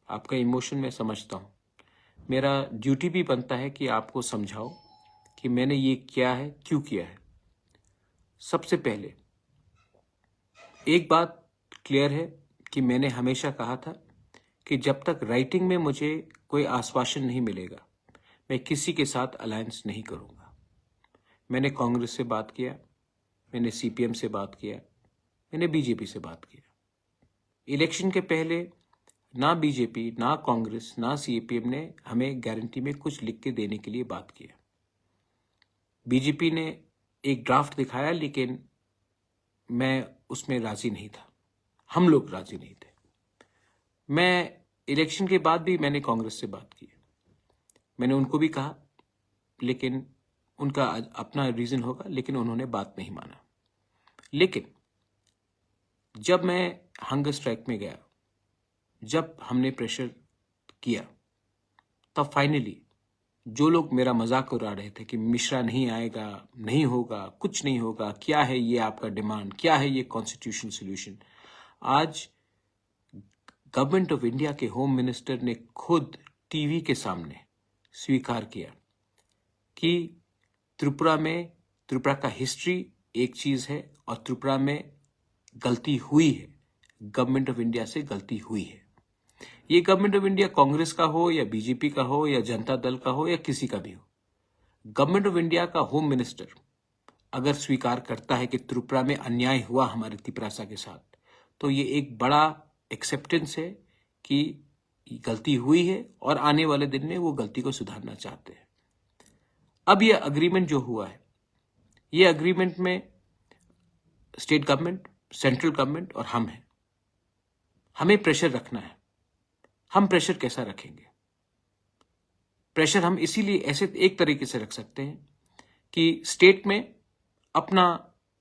आपका इमोशन मैं समझता हूँ। मेरा ड्यूटी भी बनता है कि आपको समझाओ कि मैंने ये किया है, क्यों किया है। सबसे पहले एक बात क्लियर है कि मैंने हमेशा कहा था कि जब तक राइटिंग में मुझे कोई आश्वासन नहीं मिलेगा, मैं किसी के साथ अलायंस नहीं करूँगा। मैंने कांग्रेस से बात किया, मैंने सीपीएम से बात किया, मैंने बीजेपी से बात किया। इलेक्शन के पहले ना बीजेपी, ना कांग्रेस, ना सीपीएम ने हमें गारंटी में कुछ लिख के देने के लिए बात किया। बीजेपी ने एक ड्राफ्ट दिखाया, लेकिन मैं उसमें राजी नहीं था, हम लोग राजी नहीं थे। मैं इलेक्शन के बाद भी मैंने कांग्रेस से बात की, मैंने उनको भी कहा, लेकिन उनका अपना रीजन होगा, लेकिन उन्होंने बात नहीं माना। लेकिन जब मैं हंगर स्ट्राइक में गया, जब हमने प्रेशर किया, तब फाइनली जो लोग मेरा मजाक उड़ा रहे थे कि मिश्रा नहीं आएगा, नहीं होगा, कुछ नहीं होगा, क्या है ये आपका डिमांड, क्या है ये कॉन्स्टिट्यूशनल सोल्यूशन, आज गवर्नमेंट ऑफ इंडिया के होम मिनिस्टर ने खुद टीवी के सामने स्वीकार किया कि त्रिपुरा का हिस्ट्री एक चीज है और त्रिपुरा में गलती हुई है, गवर्नमेंट ऑफ इंडिया से गलती हुई है। ये गवर्नमेंट ऑफ इंडिया कांग्रेस का हो या बीजेपी का हो या जनता दल का हो या किसी का भी हो, गवर्नमेंट ऑफ इंडिया का होम मिनिस्टर अगर स्वीकार करता है कि त्रिपुरा में अन्याय हुआ हमारे तिपरासा के साथ, तो ये एक बड़ा एक्सेप्टेंस है कि गलती हुई है और आने वाले दिन में वो गलती को सुधारना चाहते हैं। अब ये अग्रीमेंट जो हुआ है, ये अग्रीमेंट में स्टेट गवर्नमेंट, सेंट्रल गवर्नमेंट और हम हैं। हमें प्रेशर रखना है। हम प्रेशर कैसा रखेंगे? प्रेशर हम इसीलिए ऐसे एक तरीके से रख सकते हैं कि स्टेट में अपना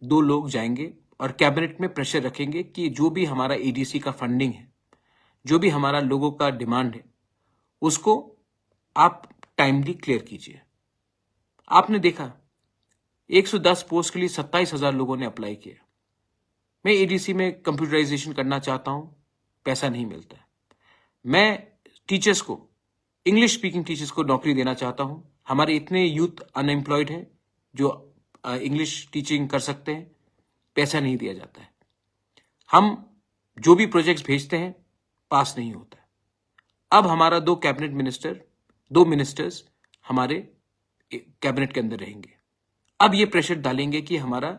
2 लोग जाएंगे और कैबिनेट में प्रेशर रखेंगे कि जो भी हमारा एडीसी का फंडिंग है, जो भी हमारा लोगों का डिमांड है, उसको आप टाइमली क्लियर कीजिए। आपने देखा 110 पोस्ट के लिए 27,000 लोगों ने अप्लाई किया। मैं एडीसी में कंप्यूटराइजेशन करना चाहता हूं, पैसा नहीं मिलता है। मैं टीचर्स को, इंग्लिश स्पीकिंग टीचर्स को नौकरी देना चाहता हूं। हमारे इतने यूथ अनएम्प्लॉयड हैं जो इंग्लिश टीचिंग कर सकते हैं, पैसा नहीं दिया जाता है। हम जो भी प्रोजेक्ट्स भेजते हैं पास नहीं होता है। अब हमारा 2 कैबिनेट मिनिस्टर, 2 मिनिस्टर्स हमारे कैबिनेट के अंदर रहेंगे। अब ये प्रेशर डालेंगे कि हमारा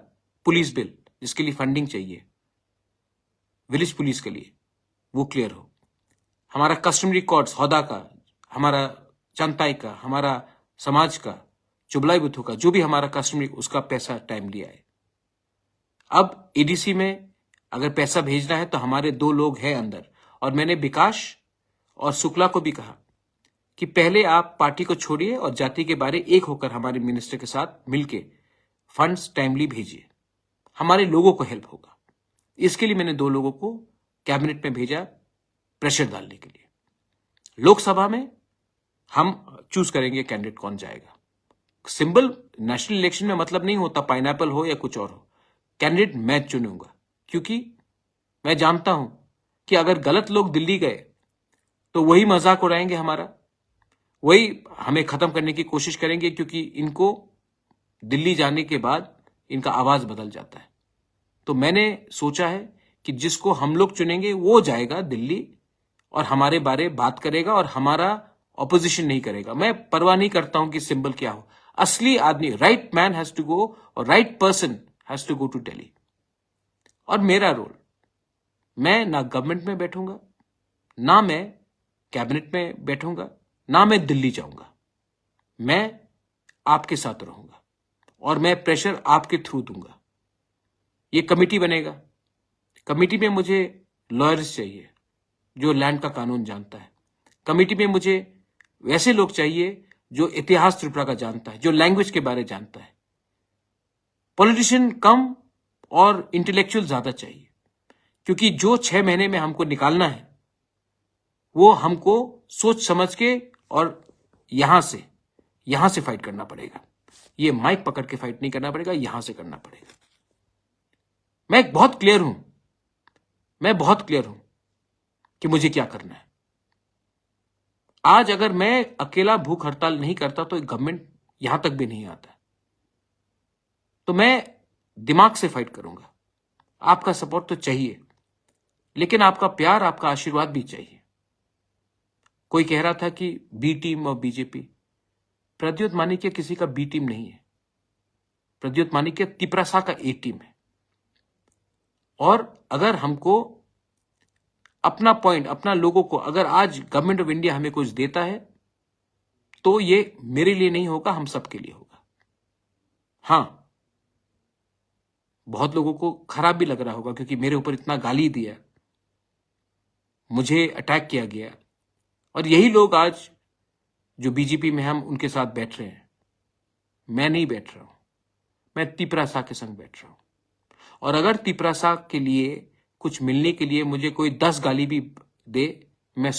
पुलिस बिल, जिसके लिए फंडिंग चाहिए विलेज पुलिस के लिए, वो क्लियर हो। हमारा कस्टमरी कोड्स, हौदा का, हमारा चंताई का, हमारा समाज का, चुबलाई बुथों का, जो भी हमारा कस्टमरी, उसका पैसा टाइमली आए। अब एडीसी में अगर पैसा भेजना है तो हमारे 2 लोग हैं अंदर, और मैंने विकास और शुक्ला को भी कहा कि पहले आप पार्टी को छोड़िए और जाति के बारे एक होकर हमारे मिनिस्टर के साथ मिलके फंड्स टाइमली भेजिए, हमारे लोगों को हेल्प होगा। इसके लिए मैंने 2 लोगों को कैबिनेट में भेजा प्रेशर डालने के लिए। लोकसभा में हम चूज करेंगे कैंडिडेट कौन जाएगा। सिंबल नेशनल इलेक्शन में मतलब नहीं होता पाइनएप्पल हो या कुछ और हो, कैंडिडेट मैं चुनूंगा, क्योंकि मैं जानता हूं कि अगर गलत लोग दिल्ली गए तो वही मजाक उड़ाएंगे हमारा, वही हमें खत्म करने की कोशिश करेंगे, क्योंकि इनको दिल्ली जाने के बाद इनका आवाज बदल जाता है। तो मैंने सोचा है कि जिसको हम लोग चुनेंगे वो जाएगा दिल्ली और हमारे बारे बात करेगा और हमारा ऑपोजिशन नहीं करेगा। मैं परवाह नहीं करता हूं कि सिंबल क्या हो, असली आदमी, right man has to go और right person has to go to Delhi. और मेरा रोल, मैं ना गवर्नमेंट में बैठूंगा, ना मैं कैबिनेट में बैठूंगा, ना मैं दिल्ली जाऊंगा। मैं आपके साथ रहूंगा और मैं प्रेशर आपके थ्रू दूंगा। ये कमेटी बनेगा, कमेटी में मुझे लॉयर्स चाहिए जो लैंड का कानून जानता है। कमेटी में मुझे वैसे लोग चाहिए जो इतिहास त्रिपुरा का जानता है, जो लैंग्वेज के बारे जानता है। पॉलिटिशियन कम और इंटेलेक्चुअल ज्यादा चाहिए, क्योंकि जो 6 महीने में हमको निकालना है वो हमको सोच समझ के और यहां से फाइट करना पड़ेगा। ये माइक पकड़ के फाइट नहीं करना पड़ेगा, यहां से करना पड़ेगा। मैं बहुत क्लियर हूं कि मुझे क्या करना है। आज अगर मैं अकेला भूख हड़ताल नहीं करता तो गवर्नमेंट यहां तक भी नहीं आता। तो मैं दिमाग से फाइट करूंगा। आपका सपोर्ट तो चाहिए, लेकिन आपका प्यार, आपका आशीर्वाद भी चाहिए। कोई कह रहा था कि बी टीम और बीजेपी। प्रद्युत मानिक्य किसी का बी टीम नहीं है। प्रद्युत मानिक्य तिपरासा का ए टीम है। और अगर हमको अपना पॉइंट, अपना लोगों को, अगर आज गवर्नमेंट ऑफ इंडिया हमें कुछ देता है तो ये मेरे लिए नहीं होगा, हम सबके लिए होगा। हां, बहुत लोगों को खराब भी लग रहा होगा क्योंकि मेरे ऊपर इतना गाली दिया, मुझे अटैक किया गया, और यही लोग आज जो बीजेपी में हम उनके साथ बैठ रहे हैं। मैं नहीं बैठ रहा हूं, मैं तिपरासा के संग बैठ रहा हूं। और अगर तिपरासा के लिए कुछ मिलने के लिए मुझे कोई 10 गाली भी दे, मैं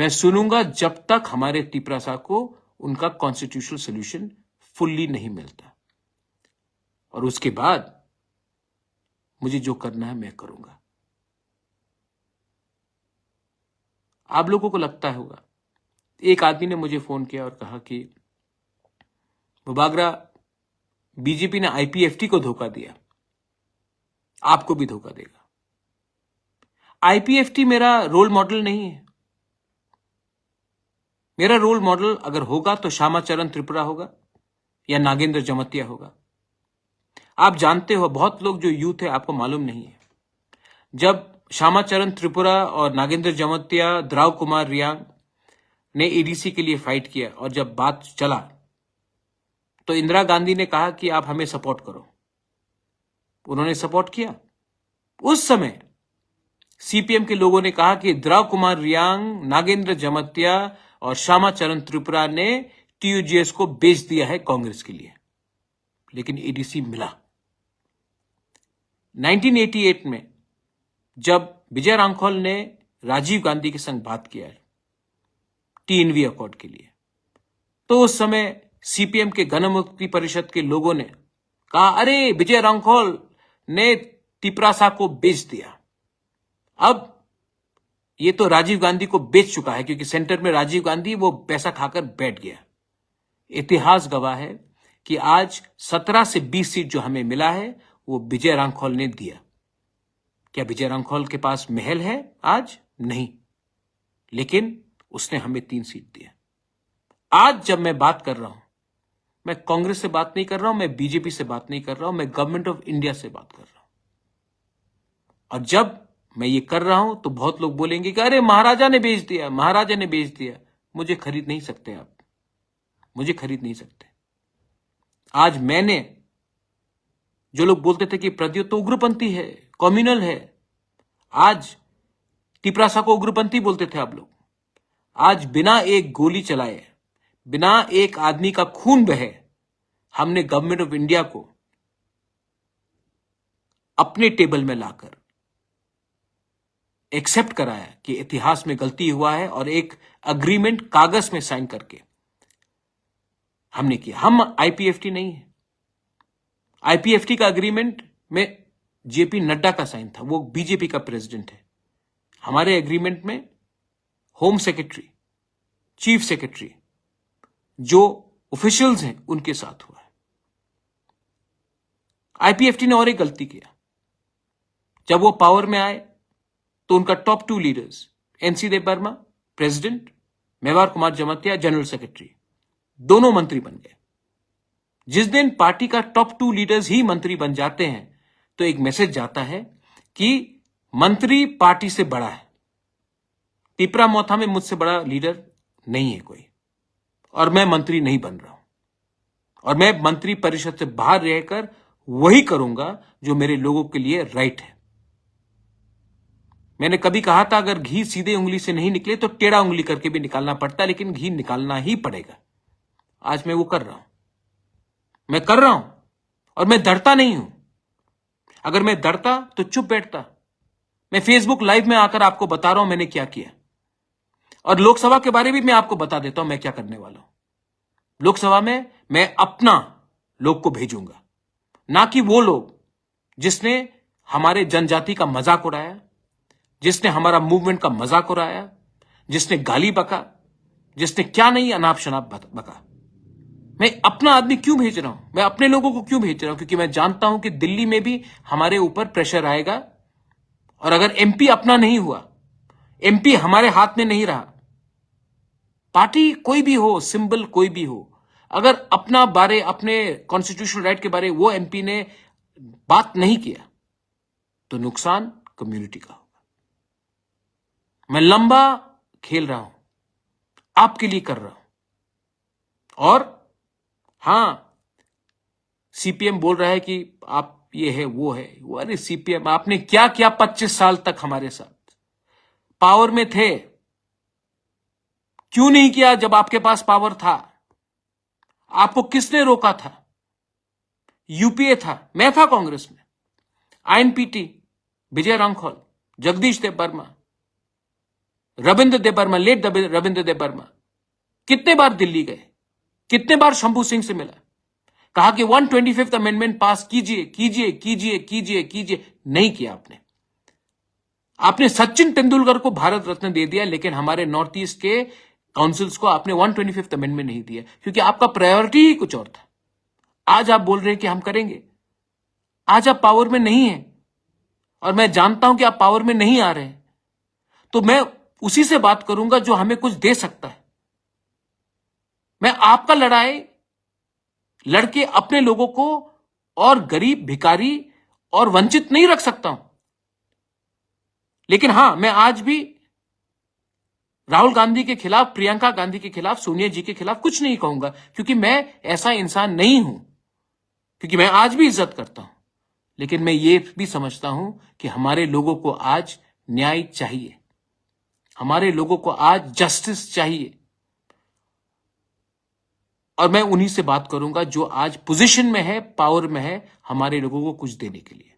सुनूंगा जब तक हमारे तिपरासा को उनका कॉन्स्टिट्यूशनल सोल्यूशन फुल्ली नहीं मिलता। और उसके बाद मुझे जो करना है मैं करूंगा। आप लोगों को लगता होगा, एक आदमी ने मुझे फोन किया और कहा कि मुबागरा, बीजेपी ने आईपीएफटी को धोखा दिया, आपको भी धोखा देगा। आईपीएफटी मेरा रोल मॉडल नहीं है। मेरा रोल मॉडल अगर होगा तो श्यामाचरण त्रिपुरा होगा या नागेंद्र जमतिया होगा। आप जानते हो, बहुत लोग जो यूथ है आपको मालूम नहीं है, जब श्यामाचरण त्रिपुरा और नागेंद्र जमतिया, द्राव कुमार रियांग ने एडीसी के लिए फाइट किया और जब बात चला तो इंदिरा गांधी ने कहा कि आप हमें सपोर्ट करो। उन्होंने सपोर्ट किया। उस समय सीपीएम के लोगों ने कहा कि द्राव कुमार रियांग, नागेंद्र जमतिया और श्यामाचरण त्रिपुरा ने टीयूजीएस को बेच दिया है कांग्रेस के लिए, लेकिन एडीसी मिला। 1988 में जब विजय रांखोल ने राजीव गांधी के संग बात किया है टीएनवी अकॉर्ड के लिए, तो उस समय सीपीएम के गणमुक्ति परिषद के लोगों ने कहा, अरे विजय रांखोल ने तिपरासा को बेच दिया। अब ये तो राजीव गांधी को बेच चुका है क्योंकि सेंटर में राजीव गांधी वो पैसा खाकर बैठ गया। इतिहास गवाह है कि आज 17 से 20 सीट जो हमें मिला है वो विजय रांखोल ने दिया। क्या विजय रांखोल के पास महल है आज? नहीं, लेकिन उसने हमें 3 सीट दिया। आज जब मैं बात कर रहा हूं, मैं कांग्रेस से बात नहीं कर रहा हूं, मैं बीजेपी से बात नहीं कर रहा हूं, मैं गवर्नमेंट ऑफ इंडिया से बात कर रहा हूं। और जब मैं ये कर रहा हूं तो बहुत लोग बोलेंगे कि अरे महाराजा ने बेच दिया, महाराजा ने बेच दिया। मुझे खरीद नहीं सकते आप, मुझे खरीद नहीं सकते। आज मैंने, जो लोग बोलते थे कि प्रद्युत तो उग्रपंथी है, कम्युनल है, आज तिपरासा को उग्रपंथी बोलते थे आप लोग। आज बिना एक गोली चलाए, बिना एक आदमी का खून बहे, हमने गवर्नमेंट ऑफ इंडिया को अपने टेबल में लाकर एक्सेप्ट कराया कि इतिहास में गलती हुआ है और एक अग्रीमेंट कागज में साइन करके हमने किया। हम आईपीएफटी नहीं है। आईपीएफटी का अग्रीमेंट में जेपी नड्डा का साइन था, वो बीजेपी का प्रेसिडेंट है। हमारे एग्रीमेंट में होम सेक्रेटरी, चीफ सेक्रेटरी, जो ऑफिशियल्स हैं उनके साथ हुआ है। आईपीएफटी ने और एक गलती किया, जब वो पावर में आए तो उनका टॉप 2 लीडर्स एनसी देव Verma president, Mewar Kumar जमतिया general secretary, दोनों मंत्री बन गए। जिस दिन पार्टी का टॉप 2 लीडर्स ही मंत्री बन जाते हैं तो एक मैसेज जाता है कि मंत्री पार्टी से बड़ा है। तिपरा मोथा में मुझसे बड़ा लीडर नहीं है कोई, और मैं मंत्री नहीं बन रहा हूं, और मैं मंत्री परिषद से बाहर रहकर वही करूंगा जो मेरे लोगों के लिए राइट है। मैंने कभी कहा था, अगर घी सीधे उंगली से नहीं निकले तो टेढ़ा उंगली करके भी निकालना पड़ता है, लेकिन घी निकालना ही पड़ेगा। आज मैं वो कर रहा हूं, मैं कर रहा हूं, और मैं डरता नहीं हूं। अगर मैं डरता तो चुप बैठता। मैं फेसबुक लाइव में आकर आपको बता रहा हूं मैंने क्या किया, और लोकसभा के बारे में मैं आपको बता देता हूं मैं क्या करने वाला हूं। लोकसभा में मैं अपना लोग को भेजूंगा, ना कि वो लोग जिसने हमारे जनजाति का मजाक उड़ाया, जिसने हमारा मूवमेंट का मजाक उड़ाया, जिसने गाली बका, जिसने क्या नहीं अनाप शनाप बका। मैं अपना आदमी क्यों भेज रहा हूं, मैं अपने लोगों को क्यों भेज रहा हूं? क्योंकि मैं जानता हूं कि दिल्ली में भी हमारे ऊपर प्रेशर आएगा, और अगर एमपी अपना नहीं हुआ, एमपी हमारे हाथ में नहीं रहा, पार्टी कोई भी हो, सिंबल कोई भी हो, अगर अपना बारे, अपने कॉन्स्टिट्यूशनल राइट के बारे वो एमपी ने बात नहीं किया, तो नुकसान कम्युनिटी का होगा। मैं लंबा खेल रहा हूं, आपके लिए कर रहा हूं। और हां, सीपीएम बोल रहा है कि आप ये है वो है, वो अरे सीपीएम आपने क्या किया 25 साल तक हमारे साथ? पावर में थे, क्यों नहीं किया जब आपके पास पावर था? आपको किसने रोका था? यूपीए था, मैं था कांग्रेस में, आईएनपीटी, विजय रांखौल, जगदीश देव वर्मा, रविंद्र देव वर्मा, लेट रविंद्र देव वर्मा कितने बार दिल्ली गए, कितने बार शंभू सिंह से मिला, कहा कि 125th अमेंडमेंट पास कीजिए कीजिए कीजिए कीजिए कीजिए, नहीं किया आपने। आपने सचिन तेंदुलकर को भारत रत्न दे दिया, लेकिन हमारे नॉर्थ ईस्ट के काउंसिल्स को आपने 125th अमेंडमेंट नहीं दिया, क्योंकि आपका प्रायोरिटी ही कुछ और था। आज आप बोल रहे हैं कि हम करेंगे, आज आप पावर में नहीं है, और मैं जानता हूं कि आप पावर में नहीं आ रहे हैं, तो मैं उसी से बात करूंगा जो हमें कुछ दे सकता है। मैं आपका लड़ाई लड़के अपने लोगों को और गरीब, भिखारी और वंचित नहीं रख सकता हूं, लेकिन हां, मैं आज भी राहुल गांधी के खिलाफ, प्रियंका गांधी के खिलाफ, सोनिया जी के खिलाफ कुछ नहीं कहूंगा, क्योंकि मैं ऐसा इंसान नहीं हूं, क्योंकि मैं आज भी इज्जत करता हूं। लेकिन मैं ये भी समझता हूं कि हमारे लोगों को आज न्याय चाहिए, हमारे लोगों को आज जस्टिस चाहिए, और मैं उन्हीं से बात करूंगा जो आज पोजीशन में है, पावर में है, हमारे लोगों को कुछ देने के लिए।